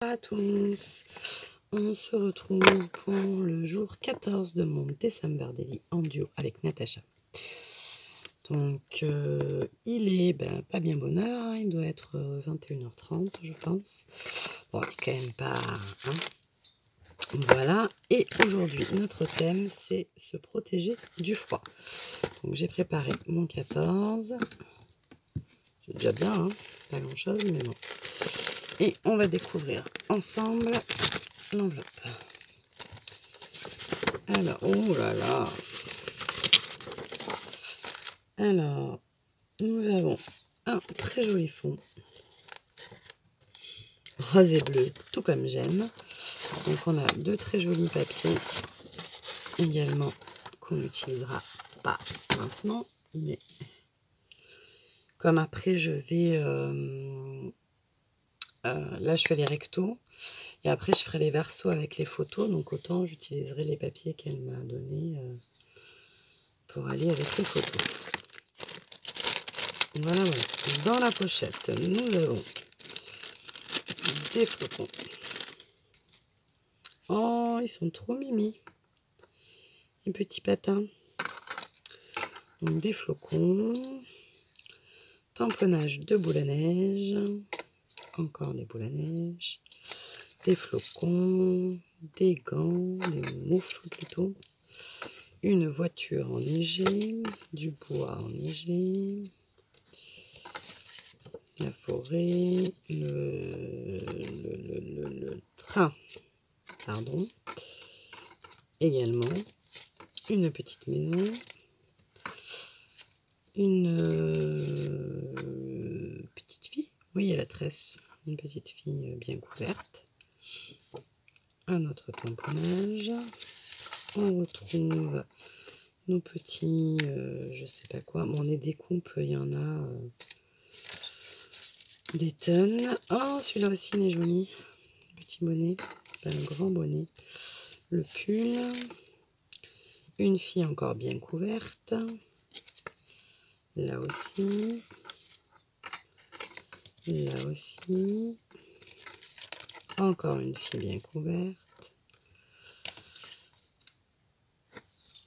Bonjour à tous, on se retrouve pour le jour 14 de mon December Daily en duo avec Natacha. Donc il est pas bien bonne heure, hein, il doit être 21h30 je pense. Bon, il est quand même pas... Hein. Voilà, et aujourd'hui notre thème c'est se protéger du froid. Donc j'ai préparé mon 14, c'est déjà bien, hein, pas grand chose mais bon. Et on va découvrir ensemble l'enveloppe. Alors, oh là là. Alors, nous avons un très joli fond. Rose et bleu, tout comme j'aime. Donc on a deux très jolis papiers également qu'on n'utilisera pas maintenant. Mais comme après je vais... là je fais les rectos. Et après je ferai les versos avec les photos. Donc autant j'utiliserai les papiers qu'elle m'a donnés pour aller avec les photos. Voilà, voilà. Dans la pochette, nous avons des flocons. Oh, ils sont trop mimi. Les petits patins. Donc des flocons. Tamponnage de boules à neige. Encore des boules à neige. Des flocons. Des gants. Des moufles plutôt. Une voiture enneigée. Du bois enneigé. La forêt. Le train. Pardon. Également une petite maison, une petite fille, oui, il y a la tresse, une petite fille bien couverte, un autre tamponnage, on retrouve nos petits, je sais pas quoi, bon, les découpes, il y en a des tonnes. Oh, celui-là aussi il est joli, petit bonnet, un grand bonnet, le pull. Une fille encore bien couverte. Là aussi. Là aussi. Encore une fille bien couverte.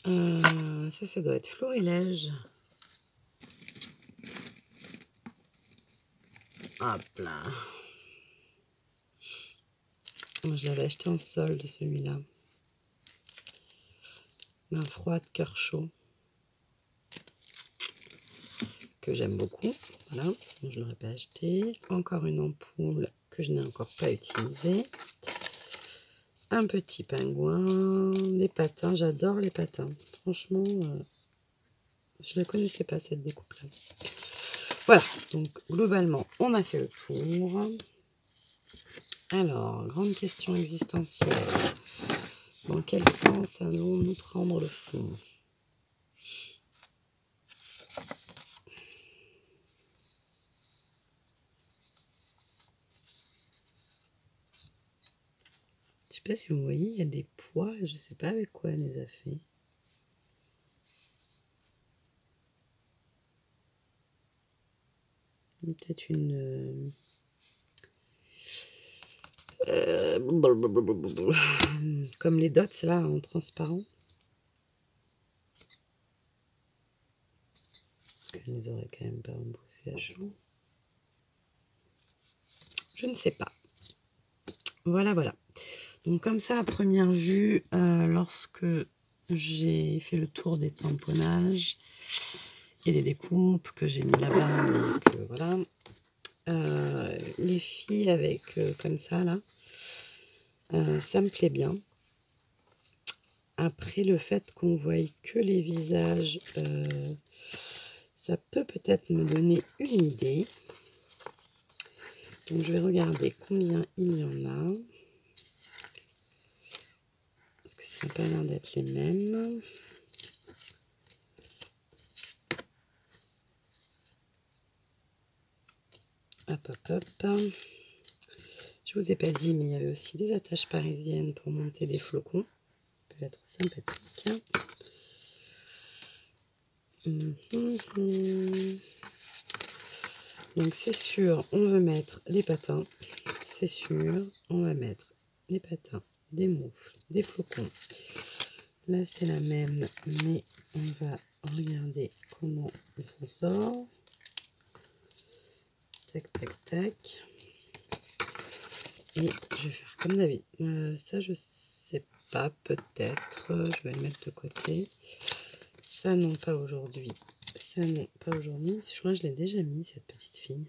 Ça doit être florilège. Hop là. Je l'avais acheté en solde celui-là. Un froid de cœur chaud. Que j'aime beaucoup. Voilà, je ne l'aurais pas acheté. Encore une ampoule que je n'ai encore pas utilisée. Un petit pingouin. Des patins, j'adore les patins. Franchement, je ne la connaissais pas cette découpe-là. Voilà, donc globalement, on a fait le tour. Alors, grande question existentielle. Dans quel sens allons-nous prendre le fond ? Je sais pas si vous voyez, il y a des pois, je sais pas avec quoi elle les a fait. Peut-être une... comme les dots là, en transparent. Parce que je les aurais quand même pas repoussés à chaud. Je ne sais pas. Voilà, voilà. Donc comme ça, à première vue, lorsque j'ai fait le tour des tamponnages et les découpes que j'ai mis là-bas, donc voilà, les filles avec comme ça là, ça me plaît bien. Après, le fait qu'on voie que les visages, ça peut peut-être me donner une idée. Donc je vais regarder combien il y en a. Parce que ça n'a pas l'air d'être les mêmes. Hop, hop, hop. Je vous ai pas dit, mais il y avait aussi des attaches parisiennes pour monter des flocons. Ça peut être sympathique. Donc c'est sûr, on veut mettre les patins. c'est sûr, on va mettre des patins, des moufles, des flocons. Là, c'est la même, mais on va regarder comment on s'en sort. Tac, tac, tac. Et je vais faire comme d'habitude. Ça, je sais pas, peut-être. Je vais le mettre de côté. Ça, non, pas aujourd'hui. Ça, non, pas aujourd'hui. Je crois que je l'ai déjà mis, cette petite fille.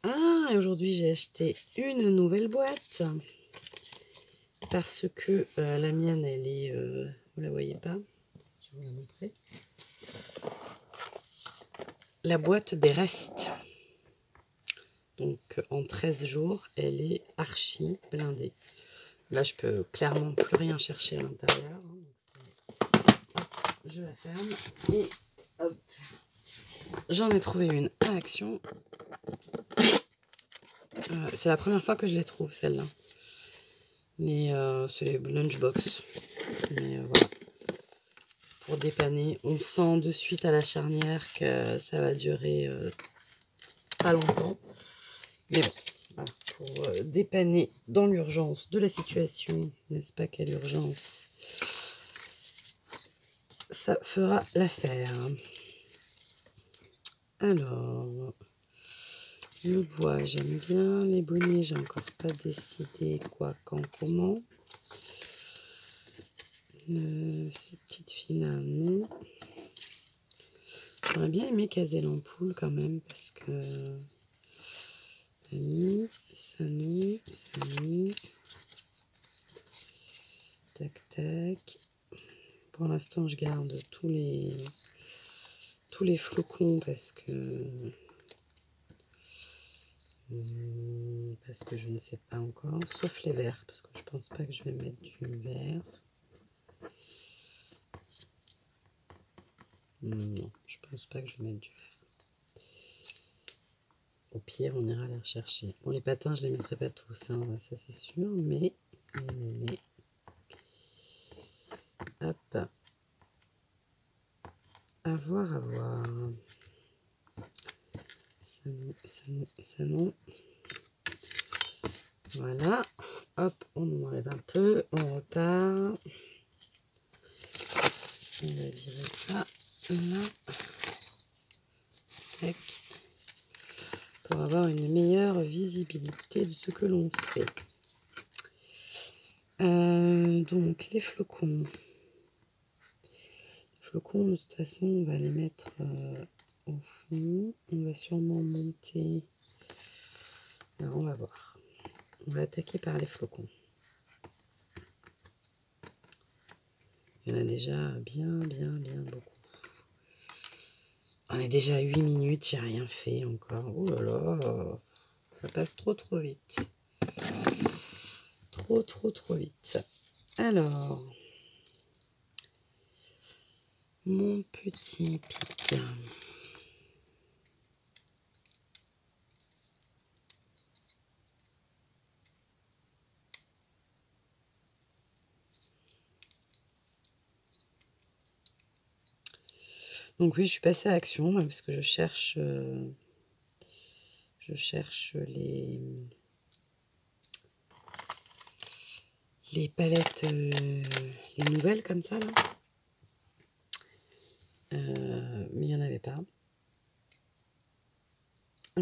Ah, et aujourd'hui, j'ai acheté une nouvelle boîte. Parce que la mienne, elle est... vous la voyez pas? Je vais vous la montrer. La boîte des restes. Donc, en 13 jours, elle est archi blindée. Là, je peux clairement plus rien chercher à l'intérieur. Je la ferme et hop. J'en ai trouvé une à Action. C'est la première fois que je les trouve, celle-là. C'est les lunchbox. Mais voilà. Pour dépanner, on sent de suite à la charnière que ça va durer pas longtemps. Mais bon, voilà. Pour dépanner dans l'urgence de la situation, n'est-ce pas, quelle urgence, ça fera l'affaire. Alors, le bois, j'aime bien. Les bonnets, j'ai encore pas décidé quoi, quand, comment. Ces petites filles-là, non. J'aurais bien aimé caser l'ampoule quand même, parce que... ça non, ça non. Tac, tac. Pour l'instant, je garde tous les flocons parce que je ne sais pas encore, sauf les verts, parce que je pense pas que je vais mettre du vert. Non, je pense pas que je vais mettre du vert. Au pire, on ira les rechercher. Bon, les patins, je les mettrai pas tous, hein, ça c'est sûr, mais... Hop. À voir, à voir. Ça non, ça non, ça non. Voilà. Hop, on enlève un peu, on repart. On va virer ça là. Tac. Pour avoir une meilleure visibilité de ce que l'on fait. Donc les flocons. Les flocons, de toute façon, on va les mettre au fond. On va sûrement monter. Alors, on va voir. On va attaquer par les flocons. Il y en a déjà bien beaucoup. On est déjà à 8 minutes, j'ai rien fait encore. Oh là là, ça passe trop vite. Trop vite. Alors, mon petit pic. Donc oui, je suis passée à Action parce que je cherche les palettes, les nouvelles comme ça là. Mais il n'y en avait pas.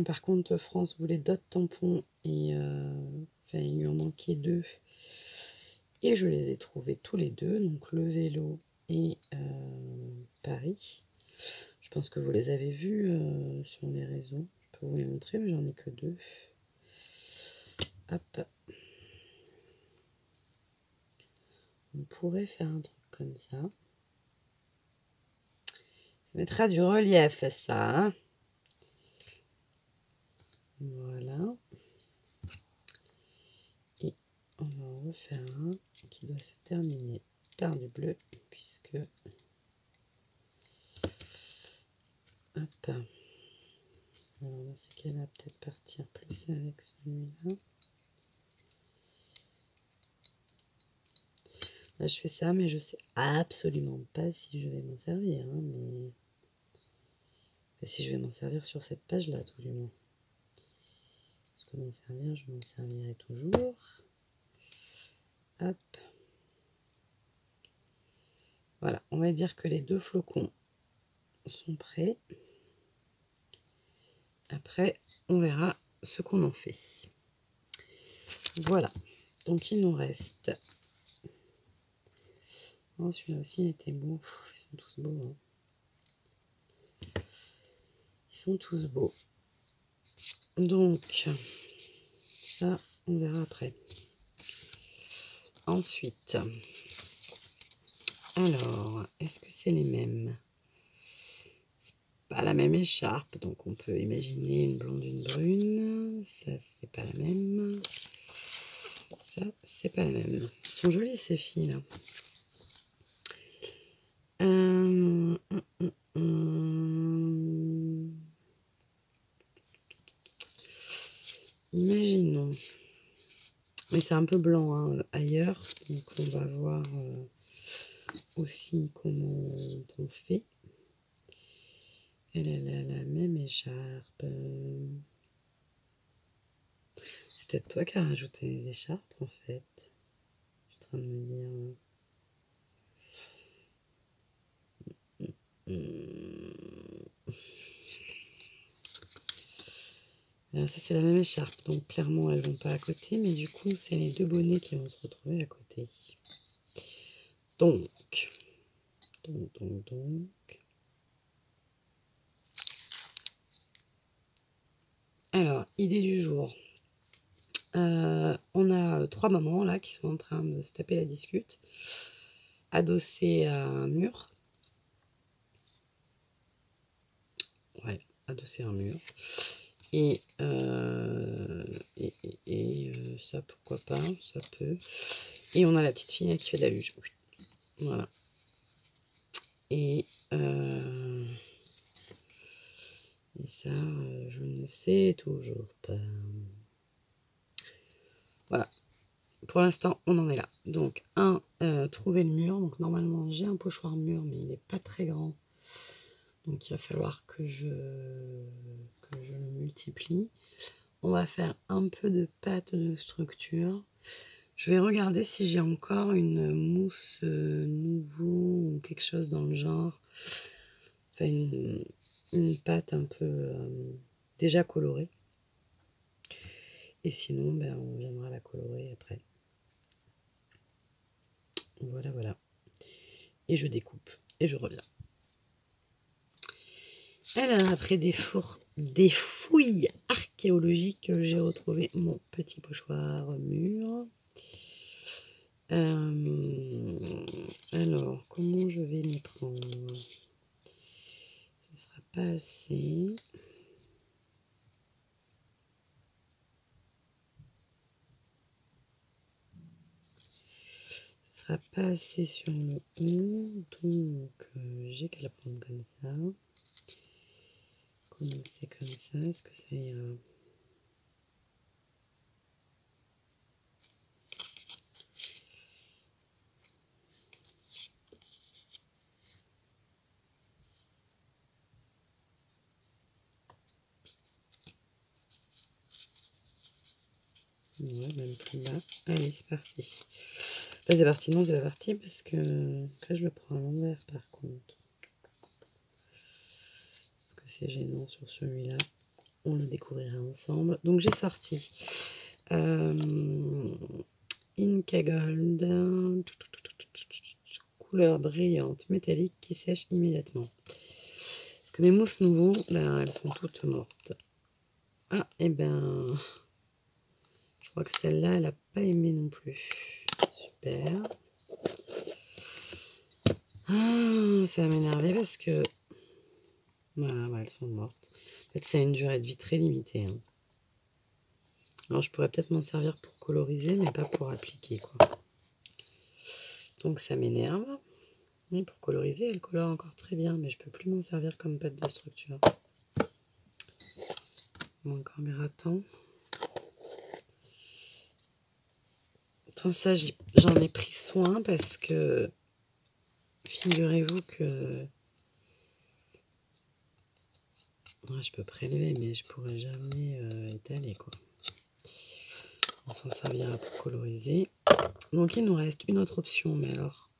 Par contre, France voulait d'autres tampons et enfin, il lui en manquait 2. Et je les ai trouvés tous les deux, donc le vélo et Paris. Je pense que vous les avez vus sur les réseaux. Je peux vous les montrer, mais j'en ai que 2. Hop. On pourrait faire un truc comme ça. Ça mettra du relief, ça. Hein, voilà. Et on va en refaire un qui doit se terminer par du bleu, puisque... Hop. Alors dans ces cas-là, peut-être partir plus avec celui-là. Là, je fais ça, mais je sais absolument pas si je vais m'en servir. Hein, mais... si je vais m'en servir sur cette page-là, tout du moins. Parce que m'en servir, je m'en servirai toujours. Hop. Voilà, on va dire que les 2 flocons sont prêts. Après, on verra ce qu'on en fait. Voilà, donc il nous reste... Oh, celui-là aussi il était beau. Ils sont tous beaux. Hein. Ils sont tous beaux. Donc, ça, on verra après. Ensuite, alors, est-ce que c'est les mêmes? C'est pas la même écharpe, donc on peut imaginer une blonde, une brune. Ça, c'est pas la même. Ça, c'est pas la même. Elles sont jolies ces filles là. Imaginons. Mais c'est un peu blanc hein, ailleurs, donc on va voir aussi comment on fait. Elle a la même écharpe. C'est peut-être toi qui as rajouté les écharpes en fait. Je suis en train de me dire. Alors ça c'est la même écharpe, donc clairement elles vont pas à côté, mais du coup c'est les 2 bonnets qui vont se retrouver à côté. Donc. Alors, idée du jour. On a 3 mamans là qui sont en train de se taper la discute, adossées à un mur. Ouais, adossées à un mur. Et ça, pourquoi pas, ça peut. Et on a la petite fille qui fait de la luge. Voilà. Et ça, je ne sais toujours pas. Voilà. Pour l'instant, on en est là. Donc, trouver le mur. Donc, normalement, j'ai un pochoir mur, mais il n'est pas très grand. Donc, il va falloir que je le multiplie. On va faire un peu de pâte de structure. Je vais regarder si j'ai encore une mousse nouveau ou quelque chose dans le genre. Enfin, une pâte un peu déjà colorée. Et sinon, ben, on viendra la colorer après. Voilà, voilà. Et je découpe et je reviens. Alors, après des fouilles archéologiques, j'ai retrouvé mon petit pochoir mûr. Alors, comment je vais m'y prendre? Ce sera pas assez. Ce sera pas assez sur le haut, donc j'ai qu'à la prendre comme ça. Commencer comme ça, est-ce que ça ira? Ouais, même plus bas. Allez, c'est parti. Là, c'est parti. Non, c'est pas parti parce que là, je le prends à l'envers par contre. Parce que c'est gênant sur celui-là. On le découvrira ensemble. Donc, j'ai sorti Inca Gold, couleur brillante, métallique qui sèche immédiatement. Parce que mes mousses nouveaux, ben, elles sont toutes mortes. Ah, et ben... Je crois que celle-là, elle n'a pas aimé non plus. Super. Ah, ça va m'énerver parce que... Voilà, ouais, elles sont mortes. En fait, c'est une durée de vie très limitée. Hein. Alors, je pourrais peut-être m'en servir pour coloriser, mais pas pour appliquer, quoi. Donc, ça m'énerve. Mais pour coloriser, elle colore encore très bien, mais je peux plus m'en servir comme pâte de structure. Mon encore grattant. Ça, j'en ai pris soin parce que figurez-vous que ouais, je peux prélever, mais je pourrais jamais étaler quoi. On s'en servira pour coloriser. Donc il nous reste une autre option, mais alors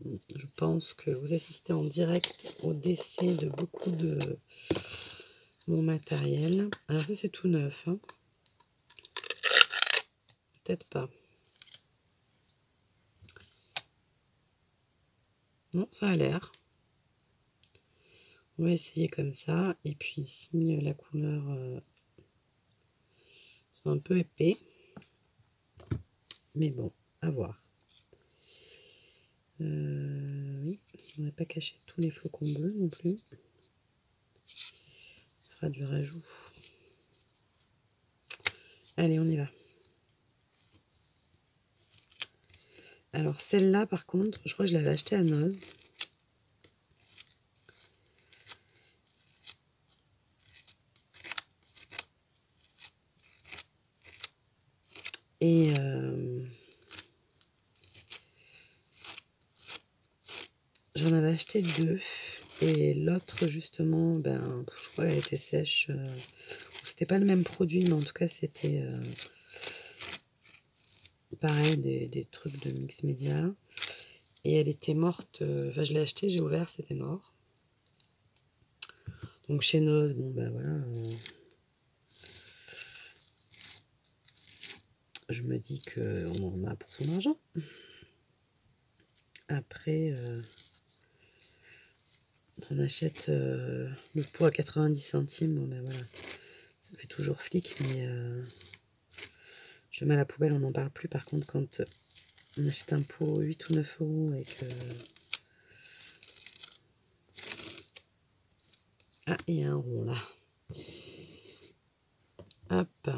je pense que vous assistez en direct au décès de beaucoup de mon matériel. Alors ça c'est tout neuf, hein. Peut-être pas. Non, ça a l'air. On va essayer comme ça. Et puis ici, la couleur, c'est un peu épais. Mais bon, à voir. Oui, on n'a pas caché tous les flocons bleus non plus. Ça fera du rajout. Allez, on y va. Alors celle-là, par contre, je crois que je l'avais achetée à Noz. Et j'en avais acheté deux. Et l'autre, justement, ben, je crois qu'elle était sèche. C'était pas le même produit, mais en tout cas, c'était pareil, des trucs de mix média. Et elle était morte. Enfin, je l'ai acheté, j'ai ouvert, c'était mort. Donc chez Noz, bon, ben voilà. Je me dis qu'on en a pour son argent. Après, on achète le pot à 90 centimes. Bon, ben voilà. Ça fait toujours flic, mais je mets à la poubelle, on n'en parle plus. Par contre, quand on achète un pot 8 ou 9 euros et que... Ah, il y a un rond là. Hop.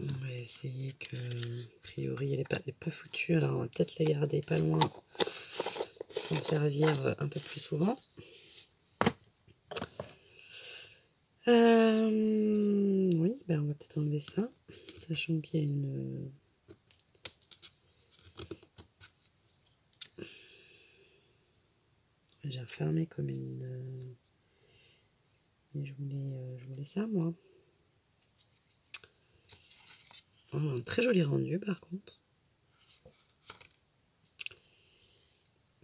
On va essayer que, a priori, elle n'est pas foutue. Alors, on va peut-être la garder pas loin. S'en servir un peu plus souvent. Oui, ben on va peut-être enlever ça. Sachant qu'il y a une... J'ai refermé comme une... Mais je voulais ça, moi. Oh, un très joli rendu, par contre.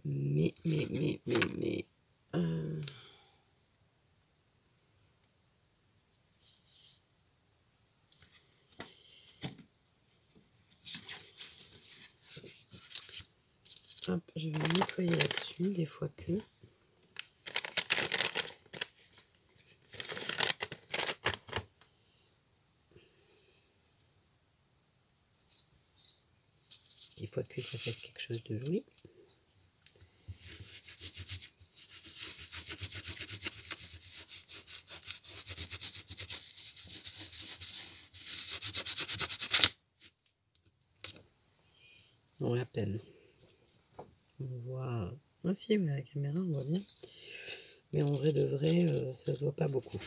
Mais... Hop, je vais nettoyer là-dessus, des fois que... Des fois que ça fasse quelque chose de joli. Non, à peine. On voit... Ah si, mais à la caméra, on voit bien. Mais en vrai de vrai, ça se voit pas beaucoup.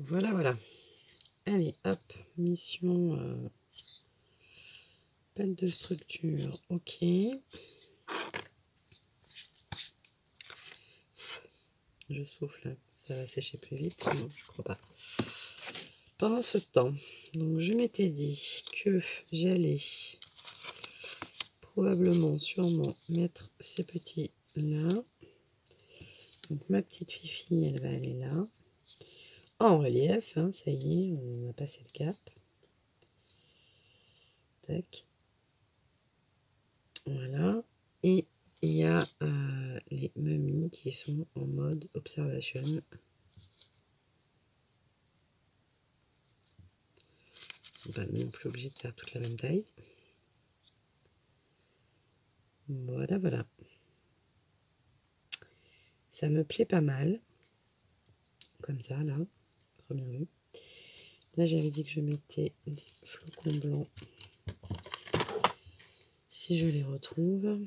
Voilà, voilà. Allez, hop, mission pâte de structure, ok. Je souffle, ça va sécher plus vite. Non, je crois pas. Pendant ce temps, donc je m'étais dit que j'allais probablement, sûrement mettre ces petits là. Donc ma petite Fifi, elle va aller là. En relief, hein, ça y est, on a passé le cap. Tac. Voilà. Et il y a les mummies qui sont en mode observation. Ils ne sont pas non plus obligés de faire toute la même taille. Voilà, voilà. Ça me plaît pas mal. Comme ça, là. Trop bien vu. Là, j'avais dit que je mettais des flocons blancs. Si je les retrouve.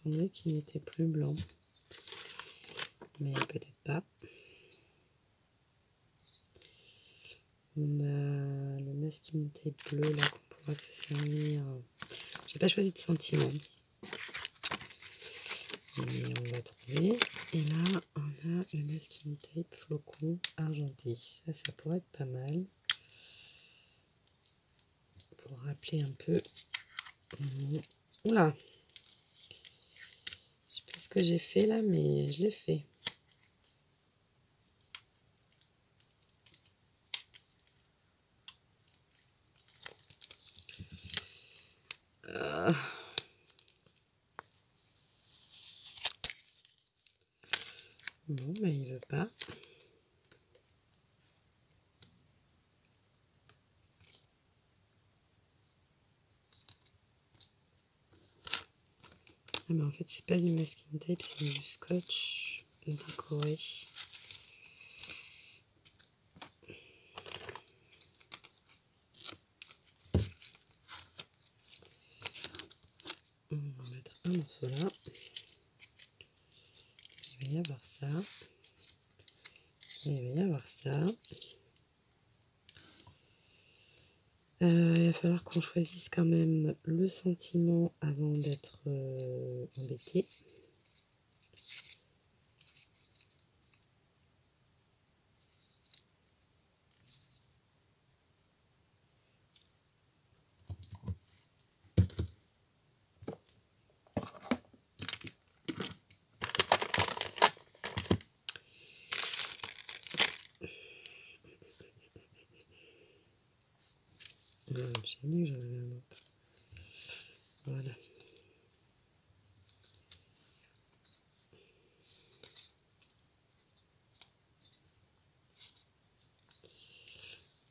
semblait qu'il n'était plus blanc. Mais peut-être pas. On a le masking tape bleu là qu'on pourra se servir. J'ai pas choisi de sentiment. Mais on va trouver. Et là, on a le masking tape flocon argenté. Ça pourrait être pas mal. Pour rappeler un peu. Oula! Je sais pas ce que j'ai fait là, mais je l'ai fait. Non, mais il veut pas. Ah, mais en fait, c'est pas du masking tape, c'est du scotch décoré. On va mettre un morceau là. Il va y avoir ça. Il va y avoir ça. Il va falloir qu'on choisisse quand même le sentiment avant d'être embêté. J'ai dit que j'en avais un autre. Voilà.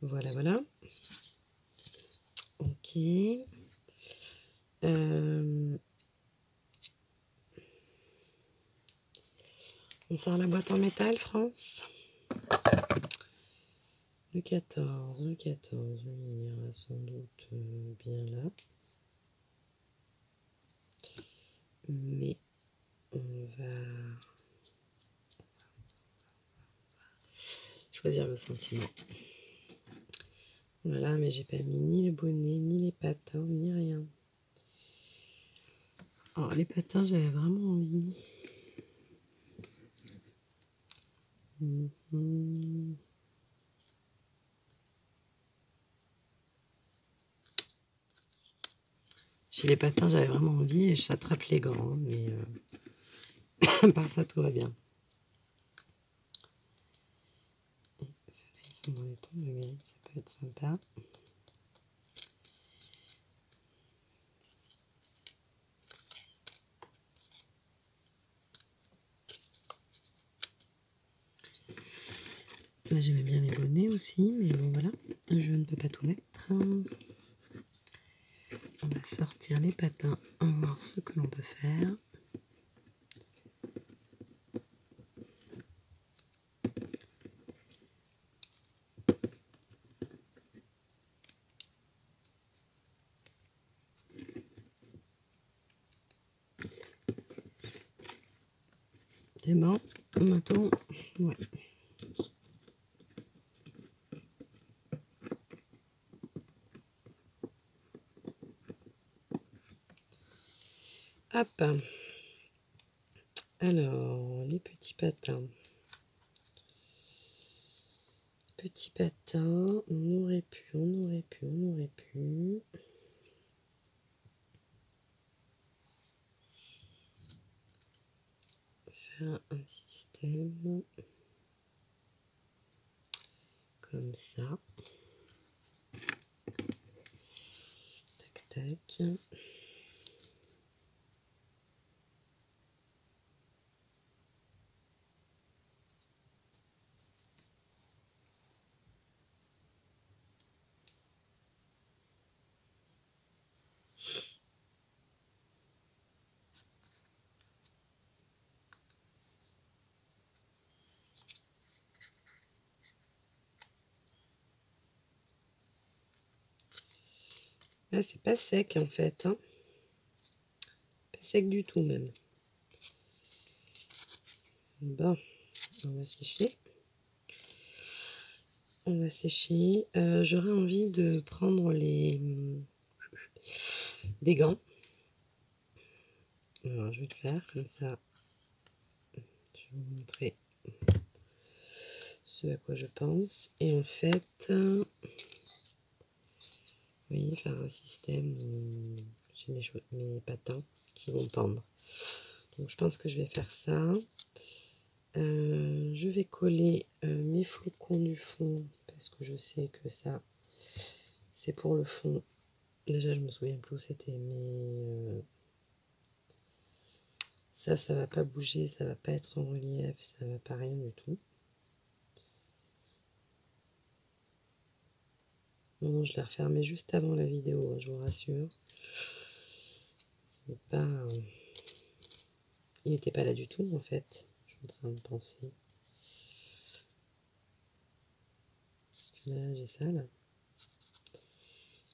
Voilà, voilà. Ok. On sort la boîte en métal, France. Le 14, oui, il ira sans doute bien là. Mais on va choisir le sentiment. Voilà, mais j'ai pas mis ni le bonnet, ni les patins, ni rien. Alors, les patins, j'avais vraiment envie. Chez les patins, j'avais vraiment envie et j'attrape les gants, mais par ça, tout va bien. Et ceux-là, ils sont dans les tons de gris, ça peut être sympa. Là, j'aimais bien les bonnets aussi, mais bon, voilà, je ne peux pas tout mettre. On va sortir les patins, on va voir ce que l'on peut faire. C'est bon, maintenant, ouais. Hop. Alors, les petits patins. Petits patins, on aurait pu. Faire un système comme ça. Tac, tac. Là, c'est pas sec en fait. Hein. Pas sec du tout même. Bon, on va sécher. On va sécher. J'aurais envie de prendre des gants. Alors, je vais le faire comme ça. Je vais vous montrer ce à quoi je pense. Et en fait, oui, faire un système où j'ai mes patins qui vont pendre. Donc je pense que je vais faire ça. Je vais coller mes flocons du fond parce que je sais que ça, c'est pour le fond. Déjà, je me souviens plus où c'était, mais ça va pas bouger, ça va pas être en relief, ça va pas rien du tout. Non, je l'ai refermé juste avant la vidéo, hein, je vous rassure. C'est pas... Il n'était pas là du tout, en fait. Je suis en train de penser. Parce que là, j'ai ça, là.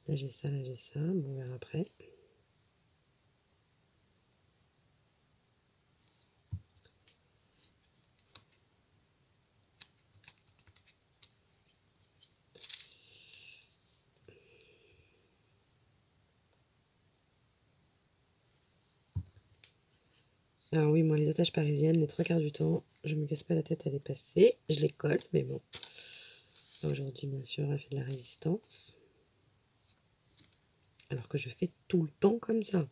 Là, j'ai ça, là, j'ai ça. Bon, on verra après. Alors oui, moi, les attaches parisiennes, les 3/4 du temps, je me casse pas la tête à les passer. Je les colle, mais bon. Aujourd'hui, bien sûr, elle fait de la résistance. Alors que je fais tout le temps comme ça.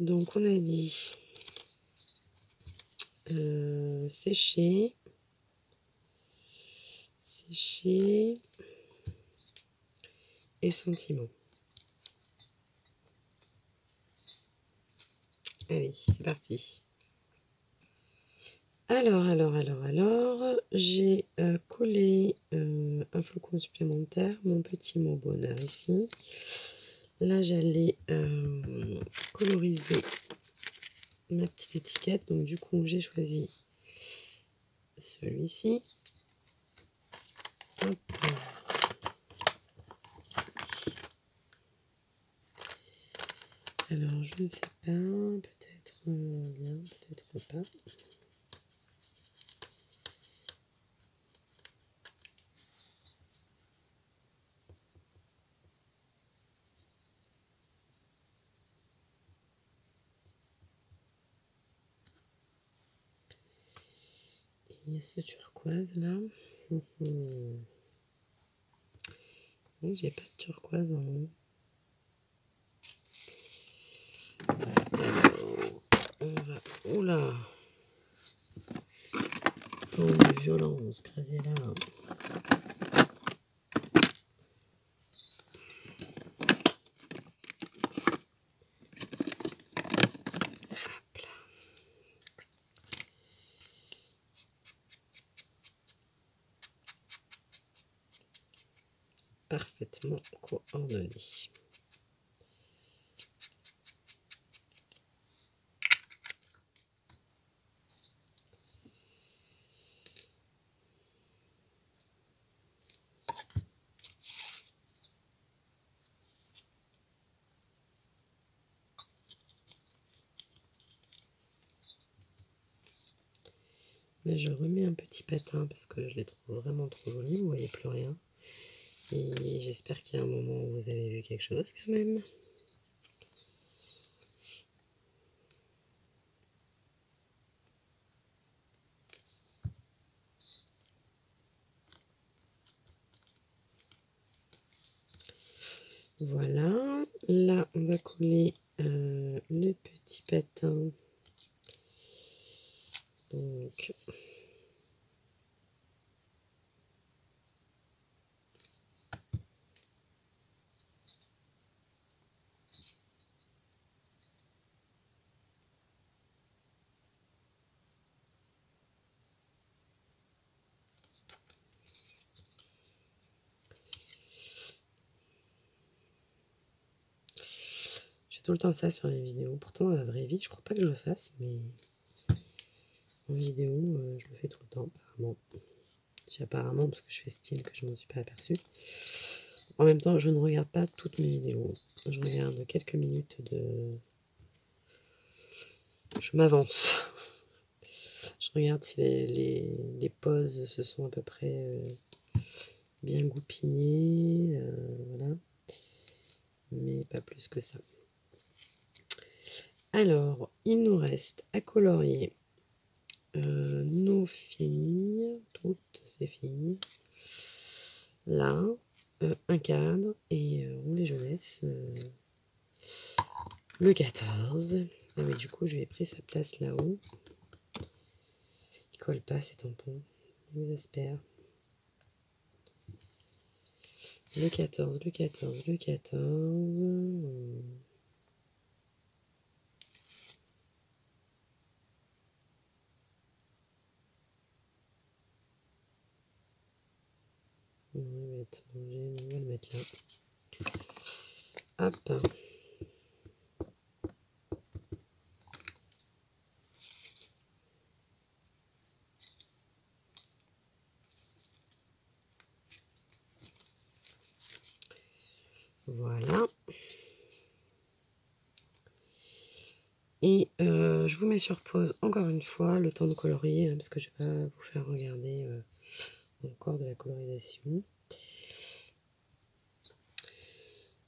Donc, on a dit sécher, sécher et sentiment. Allez, c'est parti. Alors, j'ai collé un flocon supplémentaire, mon petit mot bonheur ici. Là, j'allais coloriser ma petite étiquette. Donc, du coup, j'ai choisi celui-ci. Alors, je ne sais pas, peut-être bien, peut-être pas. Il y a ce turquoise là. Oui, j'ai pas de turquoise en haut. Alors, on va... Oula! Tant de violence, crasé là. Parfaitement coordonné. Là, je remets un petit patin parce que je les trouve vraiment trop jolis. Vous voyez plus rien. Et j'espère qu'il y a un moment où vous avez vu quelque chose quand même. Voilà. Là, on va coller le petit patin. Donc, tout le temps ça sur les vidéos. Pourtant, dans la vraie vie, je crois pas que je le fasse, mais en vidéo, je le fais tout le temps, apparemment. C'est apparemment parce que je fais style que je m'en suis pas aperçue. En même temps, je ne regarde pas toutes mes vidéos. Je regarde quelques minutes de... Je m'avance. Je regarde si les pauses se sont à peu près bien goupillées. Voilà. Mais pas plus que ça. Alors, il nous reste à colorier nos filles, toutes ces filles. Là, un cadre et on les jeunesse. Le 14. Ah oui, du coup, je lui ai pris sa place là-haut. Il colle pas ces tampons. J'espère. Le 14, le 14, le 14. On va le mettre là. Hop. Voilà. Et je vous mets sur pause encore une fois, le temps de colorier, hein, parce que je vais pas vous faire regarder encore de la colorisation.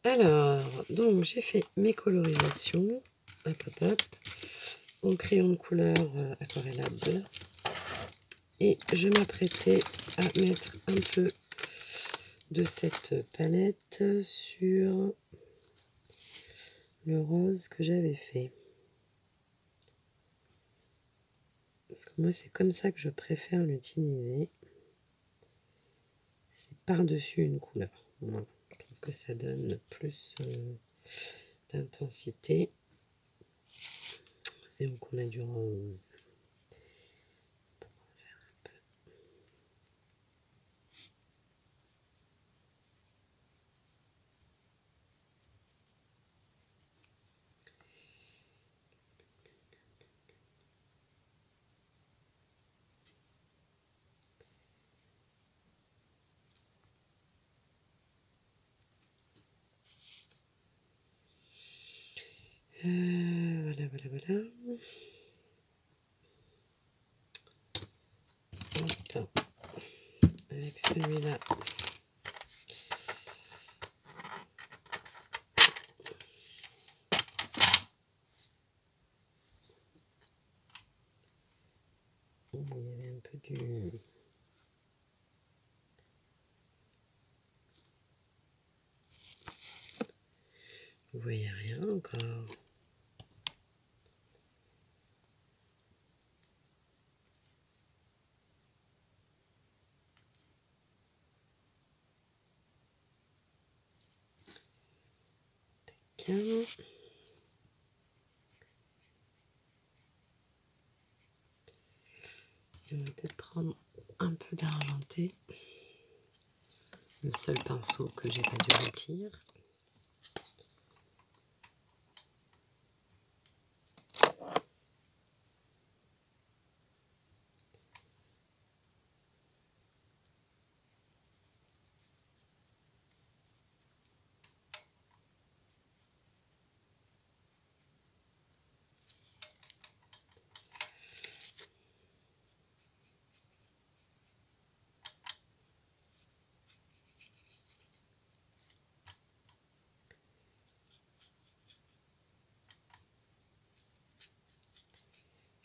Alors, donc j'ai fait mes colorisations, hop, hop, hop, en crayon de couleur aquarellable. Et je m'apprêtais à mettre un peu de cette palette sur le rose que j'avais fait. Parce que moi, c'est comme ça que je préfère l'utiliser. C'est par-dessus une couleur. Voilà. Je trouve que ça donne plus d'intensité. C'est où qu'on a du rose. Voilà, voilà, voilà. Hop. Avec celui-là. Il y avait un peu du... Vous voyez rien encore. Tiens. Je vais peut-être prendre un peu d'argenté. Le seul pinceau que j'ai pas dû remplir.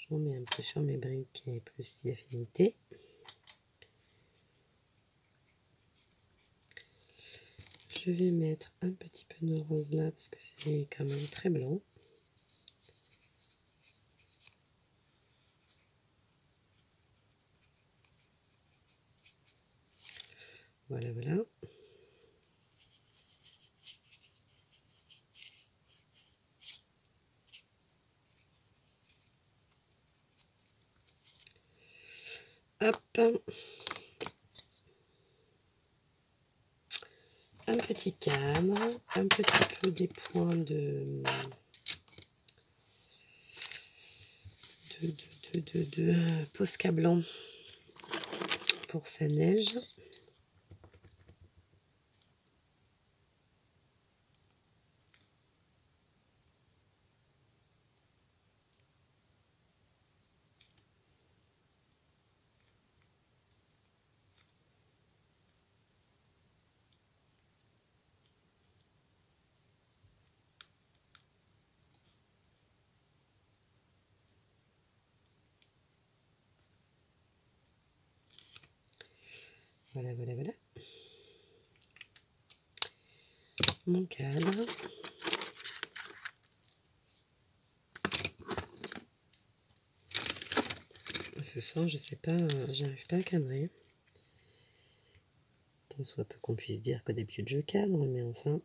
J'en mets un peu sur mes briques et plus si affinité. Je vais mettre un petit peu de rose là parce que c'est quand même très blanc. Voilà, voilà. Hop. Un petit cadre, un petit peu des points de Posca blanc pour sa neige. Voilà, voilà, voilà. Mon cadre. Ce soir, je sais pas, j'arrive pas à cadrer. Tant soit peu qu'on puisse dire que d'habitude je cadre, mais enfin.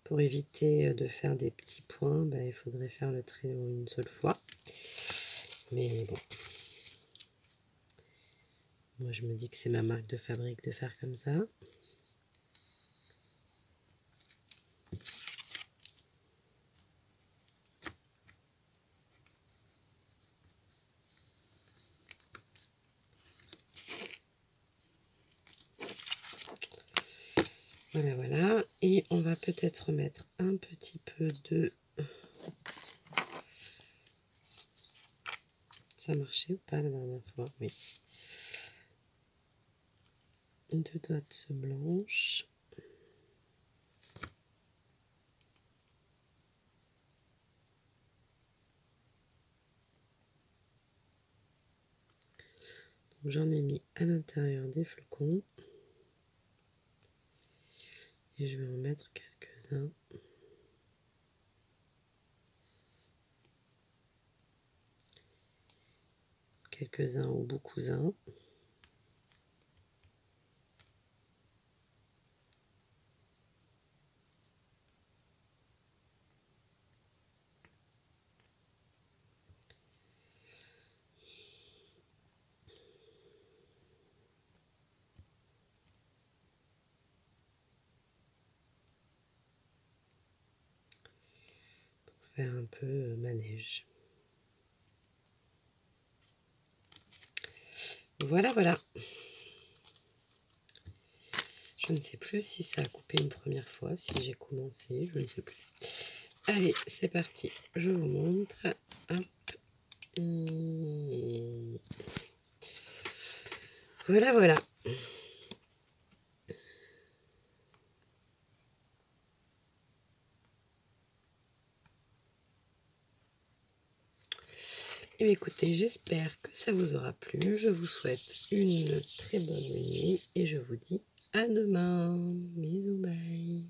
Pour éviter de faire des petits points, bah, il faudrait faire le trait une seule fois. Mais bon. Moi, je me dis que c'est ma marque de fabrique de faire comme ça. Voilà, voilà. Et on va peut-être mettre un petit peu de... Ça marchait ou pas la dernière fois? Oui. Deux dots blanches. J'en ai mis à l'intérieur des flocons. Et je vais en mettre quelques-uns. Quelques-uns ou beaucoup-uns. Pour faire un peu manège. Voilà, voilà. Je ne sais plus si ça a coupé une première fois, si j'ai commencé, je ne sais plus. Allez, c'est parti. Je vous montre. Hop. Et... Voilà, voilà. Et écoutez, j'espère que ça vous aura plu. Je vous souhaite une très bonne nuit et je vous dis à demain. Bisous, bye.